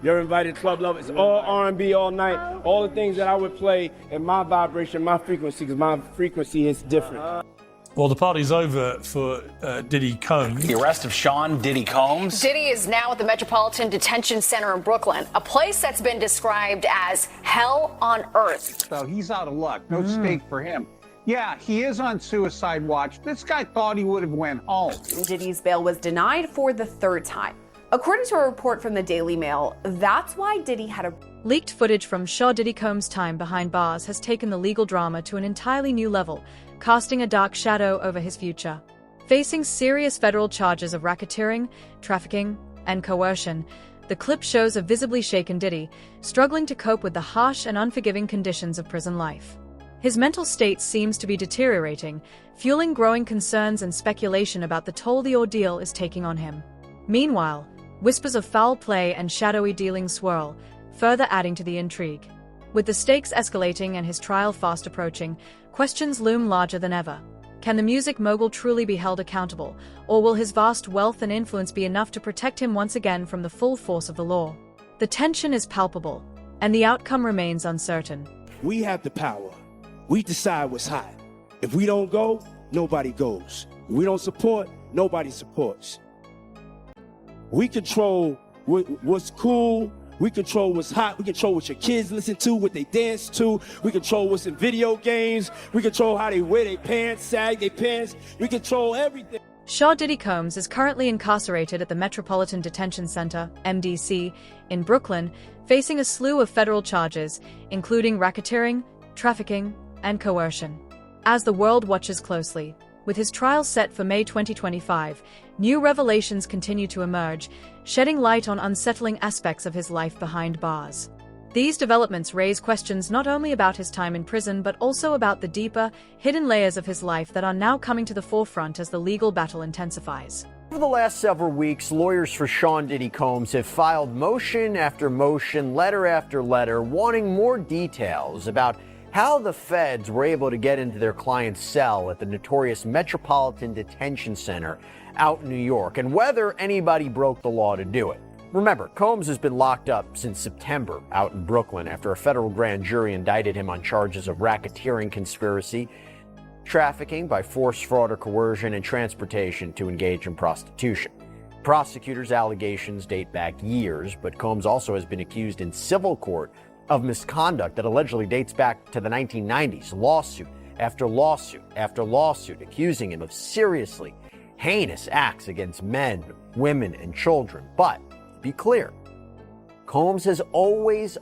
You're invited, club love. It's all R&B all night. All the things that I would play in my vibration, my frequency, because my frequency is different. Well, the party's over for Diddy Combs. The arrest of Sean Diddy Combs. Diddy is now at the Metropolitan Detention Center in Brooklyn, a place that's been described as hell on earth. So he's out of luck. No stake for him. Yeah, he is on suicide watch. This guy thought he would have went home. Diddy's bail was denied for the third time. According to a report from the Daily Mail, that's why Diddy had a... Leaked footage from Sean Diddy Combs' time behind bars has taken the legal drama to an entirely new level, casting a dark shadow over his future. Facing serious federal charges of racketeering, trafficking, and coercion, the clip shows a visibly shaken Diddy, struggling to cope with the harsh and unforgiving conditions of prison life. His mental state seems to be deteriorating, fueling growing concerns and speculation about the toll the ordeal is taking on him. Meanwhile, whispers of foul play and shadowy dealings swirl, further adding to the intrigue. With the stakes escalating and his trial fast approaching, questions loom larger than ever. Can the music mogul truly be held accountable, or will his vast wealth and influence be enough to protect him once again from the full force of the law? The tension is palpable, and the outcome remains uncertain. We have the power. We decide what's hot. If we don't go, nobody goes. If we don't support, nobody supports. We control what's cool. We control what's hot. We control what your kids listen to, what they dance to. We control what's in video games. We control how they wear their pants, sag their pants. We control everything. Sean Diddy Combs is currently incarcerated at the Metropolitan Detention Center, MDC, in Brooklyn, facing a slew of federal charges, including racketeering, trafficking, and coercion. As the world watches closely, with his trial set for May 2025, new revelations continue to emerge, shedding light on unsettling aspects of his life behind bars. These developments raise questions not only about his time in prison but also about the deeper, hidden layers of his life that are now coming to the forefront as the legal battle intensifies. Over the last several weeks, lawyers for Sean Diddy Combs have filed motion after motion, letter after letter, wanting more details about how the feds were able to get into their client's cell at the notorious Metropolitan Detention Center out in New York, and whether anybody broke the law to do it. Remember, Combs has been locked up since September out in Brooklyn after a federal grand jury indicted him on charges of racketeering conspiracy, trafficking by force, fraud, or coercion, and transportation to engage in prostitution. Prosecutors' allegations date back years, but Combs also has been accused in civil court of misconduct that allegedly dates back to the 1990s, lawsuit after lawsuit after lawsuit, accusing him of seriously heinous acts against men, women, and children. But, to be clear, Combs has always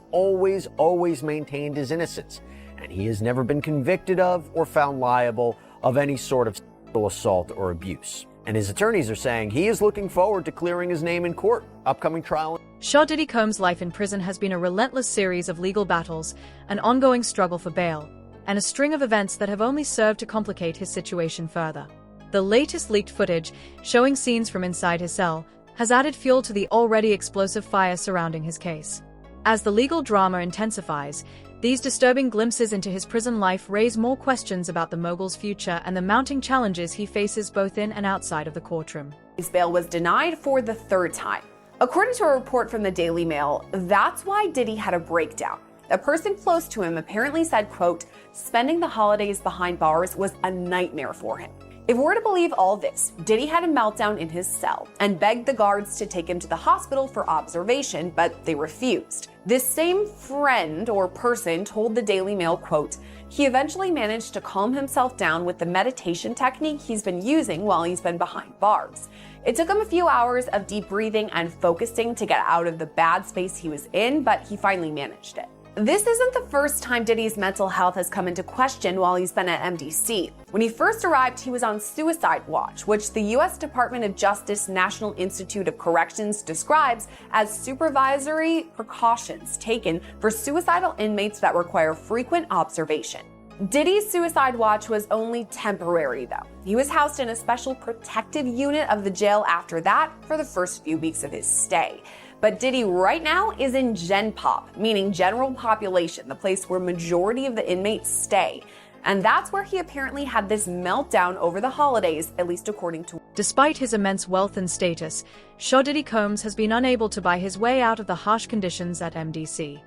maintained his innocence, and he has never been convicted of or found liable of any sort of sexual assault or abuse. And his attorneys are saying he is looking forward to clearing his name in court. Upcoming trial. Sean Diddy Combs' life in prison has been a relentless series of legal battles, an ongoing struggle for bail, and a string of events that have only served to complicate his situation further. The latest leaked footage, showing scenes from inside his cell, has added fuel to the already explosive fire surrounding his case. As the legal drama intensifies, these disturbing glimpses into his prison life raise more questions about the mogul's future and the mounting challenges he faces both in and outside of the courtroom. His bail was denied for the third time. According to a report from the Daily Mail, that's why Diddy had a breakdown. A person close to him apparently said, quote, spending the holidays behind bars was a nightmare for him. If we're to believe all this, Diddy had a meltdown in his cell and begged the guards to take him to the hospital for observation, but they refused. This same friend or person told the Daily Mail, quote, he eventually managed to calm himself down with the meditation technique he's been using while he's been behind bars. It took him a few hours of deep breathing and focusing to get out of the bad space he was in, but he finally managed it. This isn't the first time Diddy's mental health has come into question while he's been at MDC. When he first arrived, he was on suicide watch, which the U.S. Department of Justice National Institute of Corrections describes as supervisory precautions taken for suicidal inmates that require frequent observation. Diddy's suicide watch was only temporary, though. He was housed in a special protective unit of the jail after that for the first few weeks of his stay. But Diddy right now is in Gen Pop, meaning general population, the place where majority of the inmates stay. And that's where he apparently had this meltdown over the holidays, at least according to Despite his immense wealth and status, Diddy Combs has been unable to buy his way out of the harsh conditions at MDC.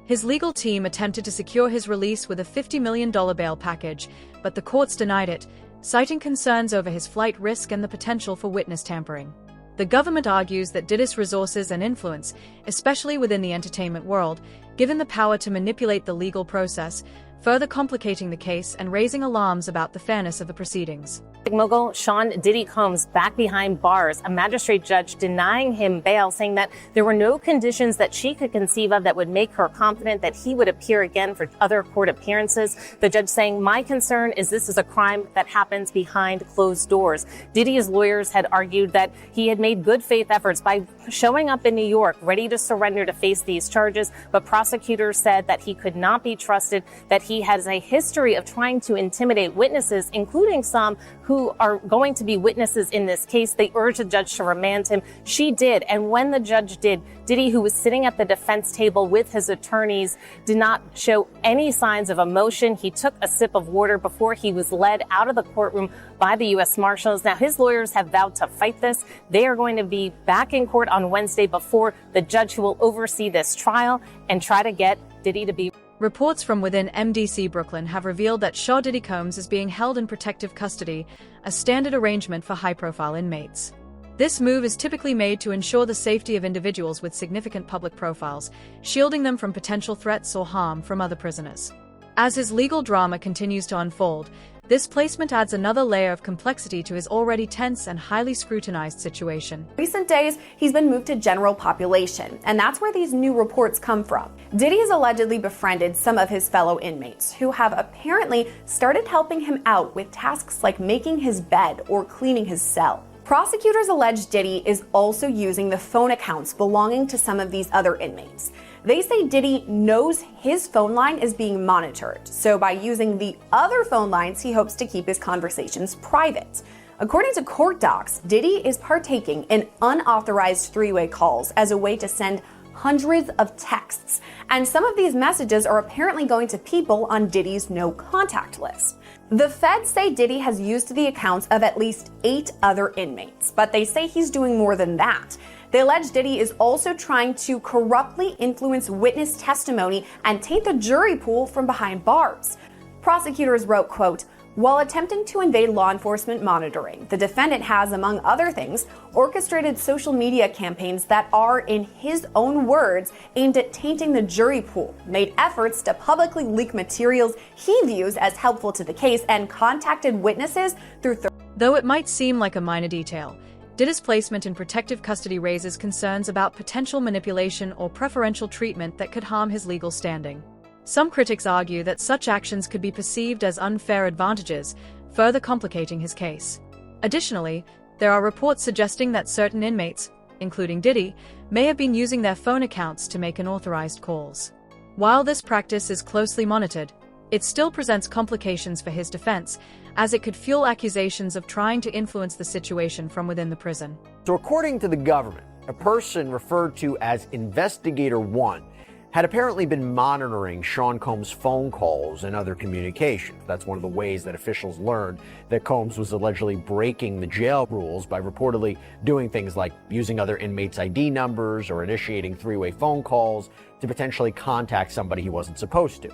His legal team attempted to secure his release with a $50 million bail package, but the courts denied it, citing concerns over his flight risk and the potential for witness tampering. The government argues that Diddy's resources and influence, especially within the entertainment world, give him the power to manipulate the legal process, further complicating the case and raising alarms about the fairness of the proceedings. Mogul Sean Diddy Combs back behind bars, a magistrate judge denying him bail, saying that there were no conditions that she could conceive of that would make her confident that he would appear again for other court appearances. The judge saying, "My concern is this is a crime that happens behind closed doors." Diddy's lawyers had argued that he had made good faith efforts by showing up in New York, ready to surrender to face these charges, but prosecutors said that he could not be trusted, that he has a history of trying to intimidate witnesses, including some who are going to be witnesses in this case. They urged the judge to remand him. She did. And when the judge did, Diddy, who was sitting at the defense table with his attorneys, did not show any signs of emotion. He took a sip of water before he was led out of the courtroom by the U.S. Marshals. Now, his lawyers have vowed to fight this. They are going to be back in court on Wednesday before the judge who will oversee this trial and try to get Diddy to be. Reports from within MDC Brooklyn have revealed that Diddy Combs is being held in protective custody, a standard arrangement for high-profile inmates. This move is typically made to ensure the safety of individuals with significant public profiles, shielding them from potential threats or harm from other prisoners. As his legal drama continues to unfold, this placement adds another layer of complexity to his already tense and highly scrutinized situation. In recent days, he's been moved to general population, and that's where these new reports come from. Diddy has allegedly befriended some of his fellow inmates who have apparently started helping him out with tasks like making his bed or cleaning his cell. Prosecutors allege Diddy is also using the phone accounts belonging to some of these other inmates. They say Diddy knows his phone line is being monitored, so by using the other phone lines, he hopes to keep his conversations private. According to court docs, Diddy is partaking in unauthorized three-way calls as a way to send hundreds of texts, and some of these messages are apparently going to people on Diddy's no-contact list. The feds say Diddy has used the accounts of at least 8 other inmates, but they say he's doing more than that. They allege Diddy is also trying to corruptly influence witness testimony and taint the jury pool from behind bars. Prosecutors wrote, quote, "While attempting to invade law enforcement monitoring, the defendant has, among other things, orchestrated social media campaigns that are, in his own words, aimed at tainting the jury pool, made efforts to publicly leak materials he views as helpful to the case, and contacted witnesses through." Though it might seem like a minor detail, Diddy's placement in protective custody raises concerns about potential manipulation or preferential treatment that could harm his legal standing. Some critics argue that such actions could be perceived as unfair advantages, further complicating his case. Additionally, there are reports suggesting that certain inmates, including Diddy, may have been using their phone accounts to make unauthorized calls. While this practice is closely monitored, it still presents complications for his defense, as it could fuel accusations of trying to influence the situation from within the prison. So according to the government, a person referred to as Investigator 1 had apparently been monitoring Sean Combs' phone calls and other communications. That's one of the ways that officials learned that Combs was allegedly breaking the jail rules by reportedly doing things like using other inmates' ID numbers or initiating three-way phone calls to potentially contact somebody he wasn't supposed to.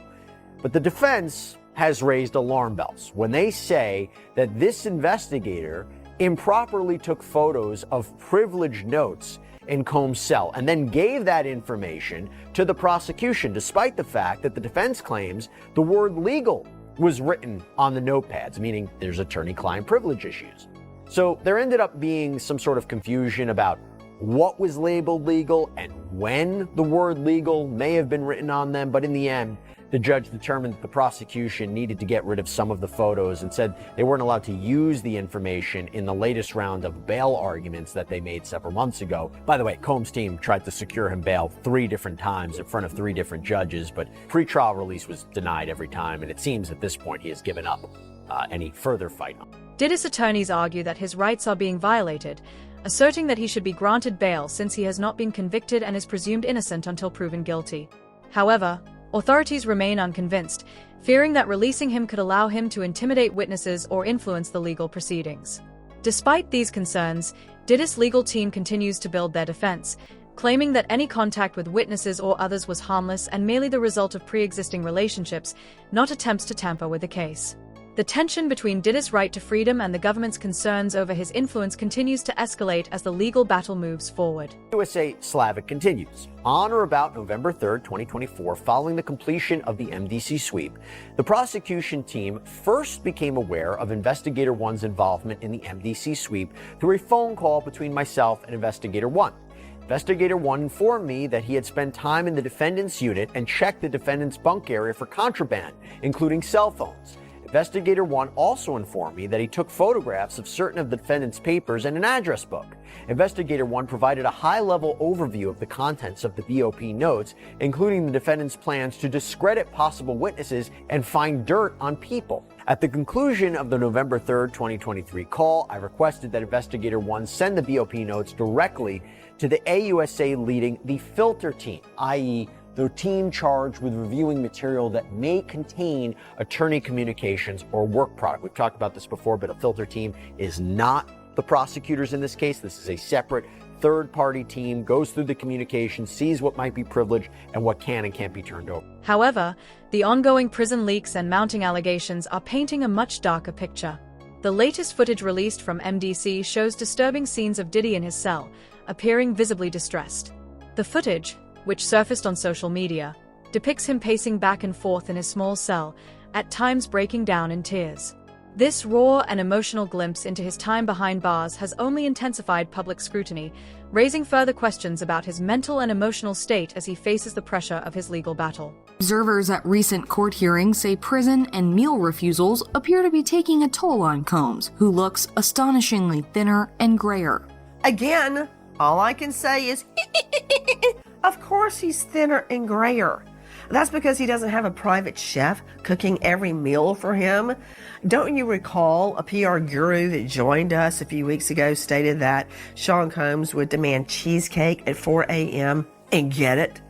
But the defense has raised alarm bells when they say that this investigator improperly took photos of privileged notes in Combs' cell and then gave that information to the prosecution, despite the fact that the defense claims the word legal was written on the notepads, meaning there's attorney-client privilege issues. So there ended up being some sort of confusion about what was labeled legal and when the word legal may have been written on them, but in the end, the judge determined that the prosecution needed to get rid of some of the photos and said they weren't allowed to use the information in the latest round of bail arguments that they made several months ago. By the way, Combs' team tried to secure him bail 3 different times in front of 3 different judges, but pretrial release was denied every time, and it seems at this point he has given up any further fight. Diddy's attorneys argue that his rights are being violated, asserting that he should be granted bail since he has not been convicted and is presumed innocent until proven guilty. However, authorities remain unconvinced, fearing that releasing him could allow him to intimidate witnesses or influence the legal proceedings. Despite these concerns, Diddy's legal team continues to build their defense, claiming that any contact with witnesses or others was harmless and merely the result of pre-existing relationships, not attempts to tamper with the case. The tension between Diddy's right to freedom and the government's concerns over his influence continues to escalate as the legal battle moves forward. USA Slavic continues. On or about November 3rd, 2024, following the completion of the MDC sweep, the prosecution team first became aware of Investigator One's involvement in the MDC sweep through a phone call between myself and Investigator One. Investigator One informed me that he had spent time in the defendant's unit and checked the defendant's bunk area for contraband, including cell phones. Investigator One also informed me that he took photographs of certain of the defendant's papers and an address book. Investigator One provided a high-level overview of the contents of the BOP notes, including the defendant's plans to discredit possible witnesses and find dirt on people. At the conclusion of the November 3rd, 2023 call, I requested that Investigator One send the BOP notes directly to the AUSA leading the filter team, i.e., the team charged with reviewing material that may contain attorney communications or work product. We've talked about this before, but a filter team is not the prosecutors in this case. This is a separate third-party team, goes through the communication, sees what might be privileged and what can and can't be turned over. However, the ongoing prison leaks and mounting allegations are painting a much darker picture. The latest footage released from MDC shows disturbing scenes of Diddy in his cell, appearing visibly distressed. The footage, which surfaced on social media, depicts him pacing back and forth in his small cell, at times breaking down in tears. This raw and emotional glimpse into his time behind bars has only intensified public scrutiny, raising further questions about his mental and emotional state as he faces the pressure of his legal battle. Observers at recent court hearings say prison and meal refusals appear to be taking a toll on Combs, who looks astonishingly thinner and grayer. Again, all I can say is, of course he's thinner and grayer. That's because he doesn't have a private chef cooking every meal for him. Don't you recall a PR guru that joined us a few weeks ago stated that Sean Combs would demand cheesecake at 4 a.m. and get it?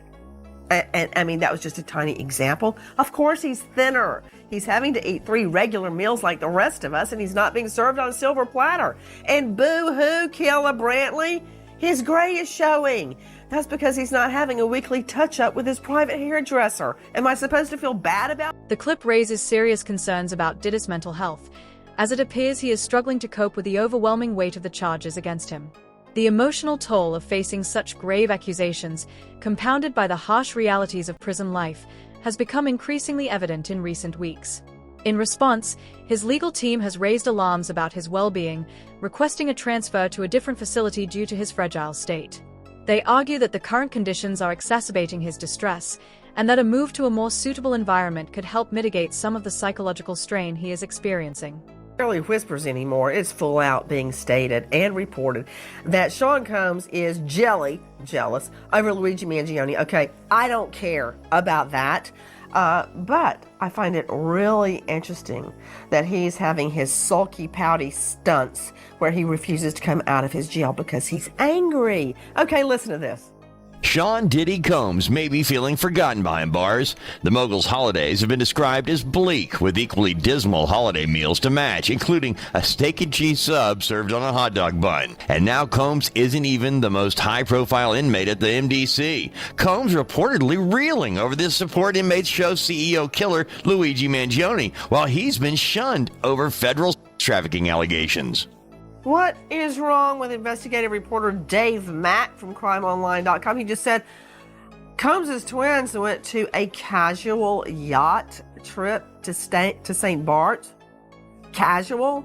And I mean, that was just a tiny example. Of course he's thinner. He's having to eat 3 regular meals like the rest of us, and he's not being served on a silver platter. And boo-hoo, Killa Brantley, his gray is showing. That's because he's not having a weekly touch-up with his private hairdresser. Am I supposed to feel bad about it? The clip raises serious concerns about Diddy's mental health, as it appears he is struggling to cope with the overwhelming weight of the charges against him. The emotional toll of facing such grave accusations, compounded by the harsh realities of prison life, has become increasingly evident in recent weeks. In response, his legal team has raised alarms about his well-being, requesting a transfer to a different facility due to his fragile state. They argue that the current conditions are exacerbating his distress, and that a move to a more suitable environment could help mitigate some of the psychological strain he is experiencing. Barely whispers anymore. It's full out being stated and reported that Sean Combs is jealous over Luigi Mangione. Okay, I don't care about that. But I find it really interesting that he's having his sulky, pouty stunts where he refuses to come out of his jail because he's angry. Okay, listen to this. Sean Diddy Combs may be feeling forgotten behind bars. The mogul's holidays have been described as bleak, with equally dismal holiday meals to match, including a steak and cheese sub served on a hot dog bun. And now Combs isn't even the most high-profile inmate at the MDC. Combs reportedly reeling over this Support Inmates Show CEO killer Luigi Mangione, while he's been shunned over federal trafficking allegations. What is wrong with investigative reporter Dave Mack from crimeonline.com? He just said Combs' twins went to a casual yacht trip to St. Bart's. Casual?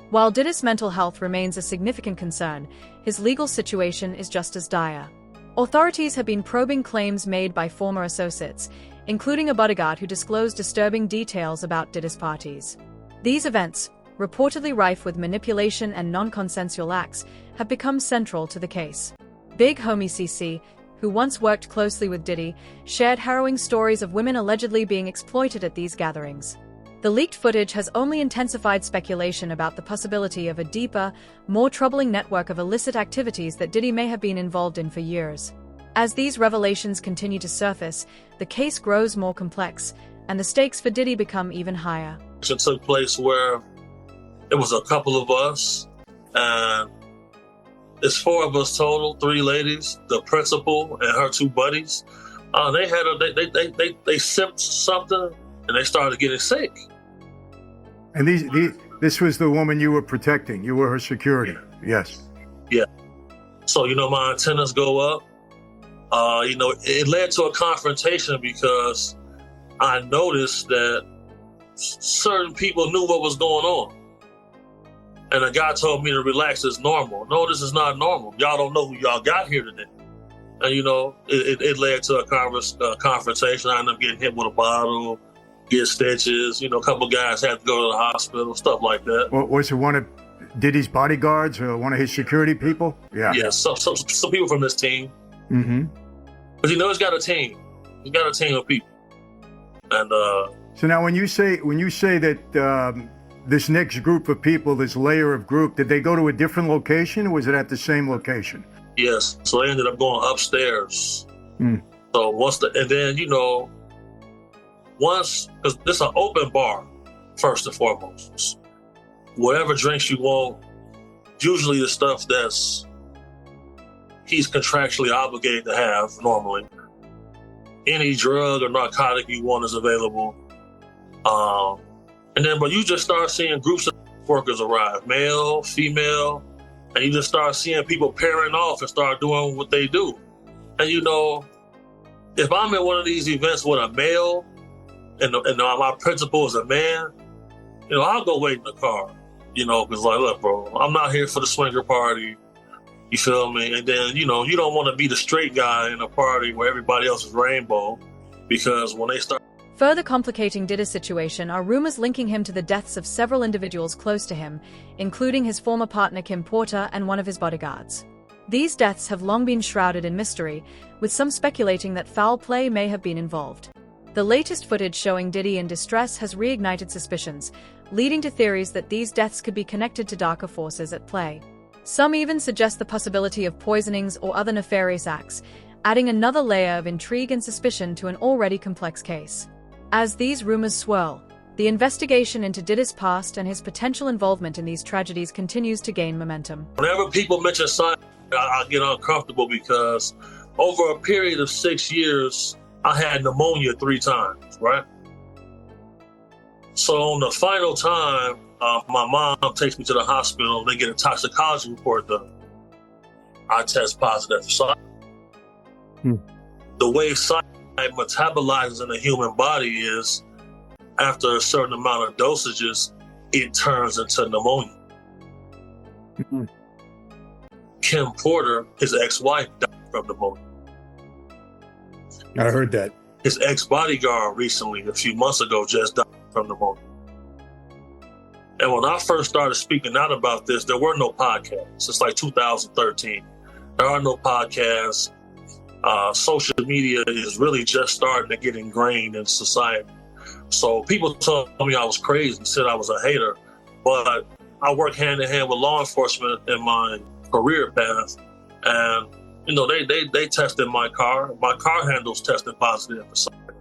While Diddy's mental health remains a significant concern, his legal situation is just as dire. Authorities have been probing claims made by former associates, including a bodyguard who disclosed disturbing details about Diddy's parties. These events, reportedly rife with manipulation and non-consensual acts, have become central to the case. Big Homie CC, who once worked closely with Diddy, shared harrowing stories of women allegedly being exploited at these gatherings. The leaked footage has only intensified speculation about the possibility of a deeper, more troubling network of illicit activities that Diddy may have been involved in for years. As these revelations continue to surface, the case grows more complex, and the stakes for Diddy become even higher. It took place where it was a couple of us, And it's 4 of us total, 3 ladies, the principal and her 2 buddies. They sipped something and they started getting sick. And this was the woman you were protecting. You were her security. Yes. Yeah. So, my antennas go up. It led to a confrontation because I noticed that certain people knew what was going on. And the guy told me to relax, it's normal. No, this is not normal. Y'all don't know who y'all got here today. And, it led to a confrontation. I ended up getting hit with a bottle, get stitches. A couple guys had to go to the hospital, stuff like that. Well, was it one of Diddy's bodyguards or one of his security people? Yeah. Yeah, some people from this team. Mm-hmm. But he's got a team. He's got a team of people. And so now when you say that this next group of people, this layer of group, did they go to a different location or was it at the same location? Yes. So they ended up going upstairs. Mm. So once because this is an open bar, first and foremost. Whatever drinks you want, usually the stuff that's he's contractually obligated to have normally. Any drug or narcotic you want is available. But you just start seeing groups of workers arrive, male, female, and you just start seeing people pairing off and start doing what they do. And if I'm at one of these events with a male and my principal is a man, I'll go wait in the car, because look, bro, I'm not here for the swinger party. You feel me? And then, you don't want to be the straight guy in a party where everybody else is rainbow, because when they start... Further complicating Diddy's situation are rumors linking him to the deaths of several individuals close to him, including his former partner Kim Porter and one of his bodyguards. These deaths have long been shrouded in mystery, with some speculating that foul play may have been involved. The latest footage showing Diddy in distress has reignited suspicions, leading to theories that these deaths could be connected to darker forces at play. Some even suggest the possibility of poisonings or other nefarious acts, adding another layer of intrigue and suspicion to an already complex case. As these rumors swirl, the investigation into Diddy's past and his potential involvement in these tragedies continues to gain momentum. Whenever people mention science, I get uncomfortable because over a period of 6 years, I had pneumonia 3 times, right? So on the final time, my mom takes me to the hospital. They get a toxicology report done. I test positive for cyanide. The way cyanide metabolizes in the human body is, after a certain amount of dosages, it turns into pneumonia. Kim Porter, his ex-wife, died from pneumonia. I heard that. His ex-bodyguard recently, a few months ago, just died from pneumonia. And when I first started speaking out about this, there were no podcasts. It's like 2013. There are no podcasts. Social media is really just starting to get ingrained in society. So people told me I was crazy, said I was a hater. But I work hand in hand with law enforcement in my career path. And, they tested my car. My car handles tested positive for cyanide.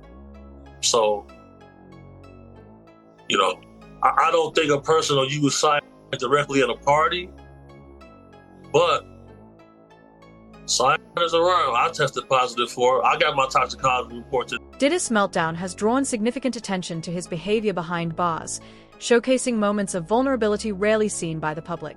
So, I don't think a person will use cyanide directly at a party, but cyanide is around. I tested positive for it. I got my toxicology report today. Diddy's meltdown has drawn significant attention to his behavior behind bars, showcasing moments of vulnerability rarely seen by the public.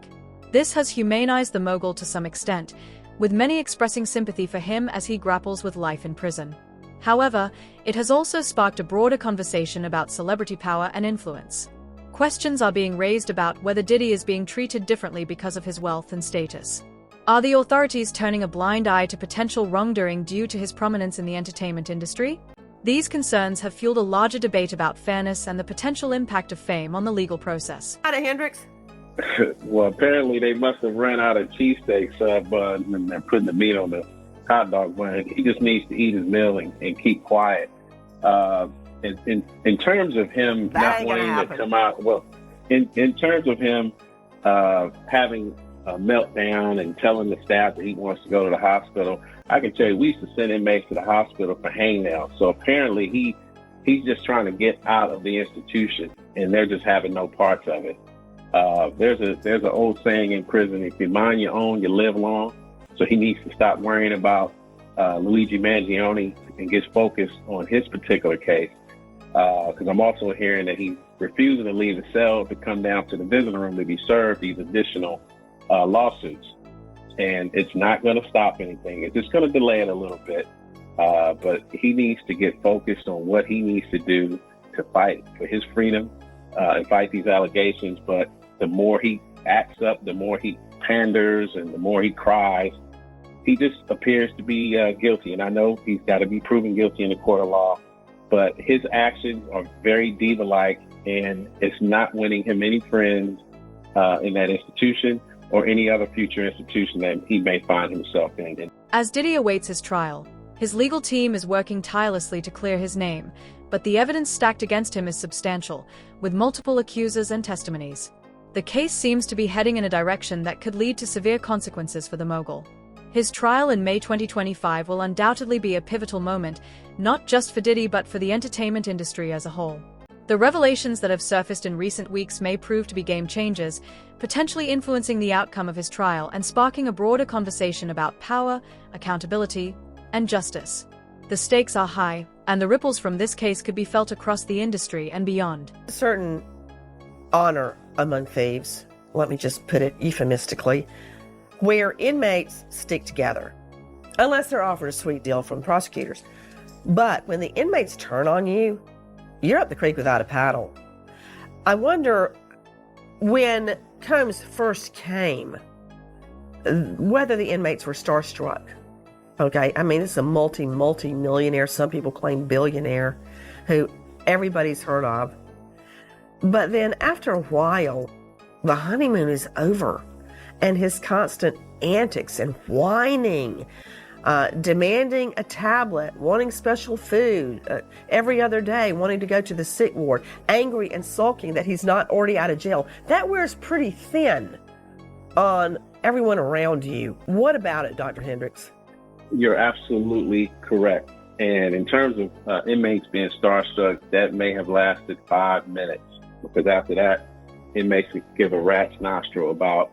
This has humanized the mogul to some extent, with many expressing sympathy for him as he grapples with life in prison. However, it has also sparked a broader conversation about celebrity power and influence. Questions are being raised about whether Diddy is being treated differently because of his wealth and status. Are the authorities turning a blind eye to potential wrongdoing due to his prominence in the entertainment industry? These concerns have fueled a larger debate about fairness and the potential impact of fame on the legal process. Hendricks. Well, apparently they must have run out of cheesesteak sub buns and they're putting the meat on the hot dog bun. He just needs to eat his meal and keep quiet. In terms of him not wanting to come out, in terms of him having a meltdown and telling the staff that he wants to go to the hospital, I can tell you we used to send inmates to the hospital for hangnails. So apparently he's just trying to get out of the institution, and they're just having no parts of it. There's an old saying in prison: if you mind your own, you live long. So he needs to stop worrying about Luigi Mangione and get focused on his particular case. Because I'm also hearing that he's refusing to leave the cell to come down to the visiting room to be served these additional lawsuits. And it's not going to stop anything. It's just going to delay it a little bit. But he needs to get focused on what he needs to do to fight for his freedom and fight these allegations. But the more he acts up, the more he panders, and the more he cries, he just appears to be guilty. And I know he's got to be proven guilty in the court of law. But his actions are very diva-like, and it's not winning him any friends in that institution or any other future institution that he may find himself in. As Diddy awaits his trial, his legal team is working tirelessly to clear his name, but the evidence stacked against him is substantial, with multiple accusers and testimonies. The case seems to be heading in a direction that could lead to severe consequences for the mogul. His trial in May 2025 will undoubtedly be a pivotal moment, not just for Diddy but for the entertainment industry as a whole. The revelations that have surfaced in recent weeks may prove to be game changers, potentially influencing the outcome of his trial and sparking a broader conversation about power, accountability, and justice. The stakes are high, and the ripples from this case could be felt across the industry and beyond. A certain honor among thieves, let me just put it euphemistically, where inmates stick together, unless they're offered a sweet deal from prosecutors. But when the inmates turn on you, you're up the creek without a paddle. I wonder, when Combs first came, whether the inmates were starstruck. Okay, I mean, this is a multi-millionaire, some people claim billionaire, who everybody's heard of. But then after a while, the honeymoon is over, and his constant antics and whining, demanding a tablet, wanting special food, every other day wanting to go to the sick ward, angry and sulking that he's not already out of jail, that wears pretty thin on everyone around you. What about it, Dr. Hendricks? You're absolutely correct. And in terms of inmates being starstruck, that may have lasted 5 minutes, because after that, inmates could give a rat's nostril about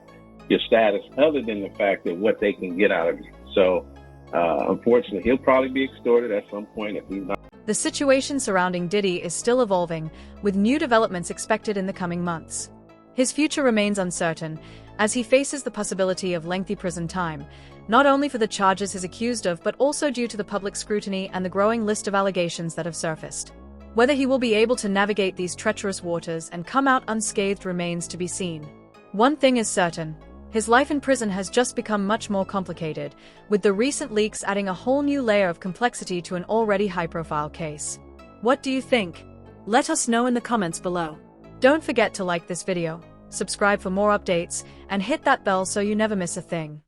your status, other than the fact that what they can get out of you. So, unfortunately, he'll probably be extorted at some point if he's not. The situation surrounding Diddy is still evolving, with new developments expected in the coming months. His future remains uncertain, as he faces the possibility of lengthy prison time, not only for the charges he's accused of, but also due to the public scrutiny and the growing list of allegations that have surfaced. Whether he will be able to navigate these treacherous waters and come out unscathed remains to be seen. One thing is certain: his life in prison has just become much more complicated, with the recent leaks adding a whole new layer of complexity to an already high-profile case. What do you think? Let us know in the comments below. Don't forget to like this video, subscribe for more updates, and hit that bell so you never miss a thing.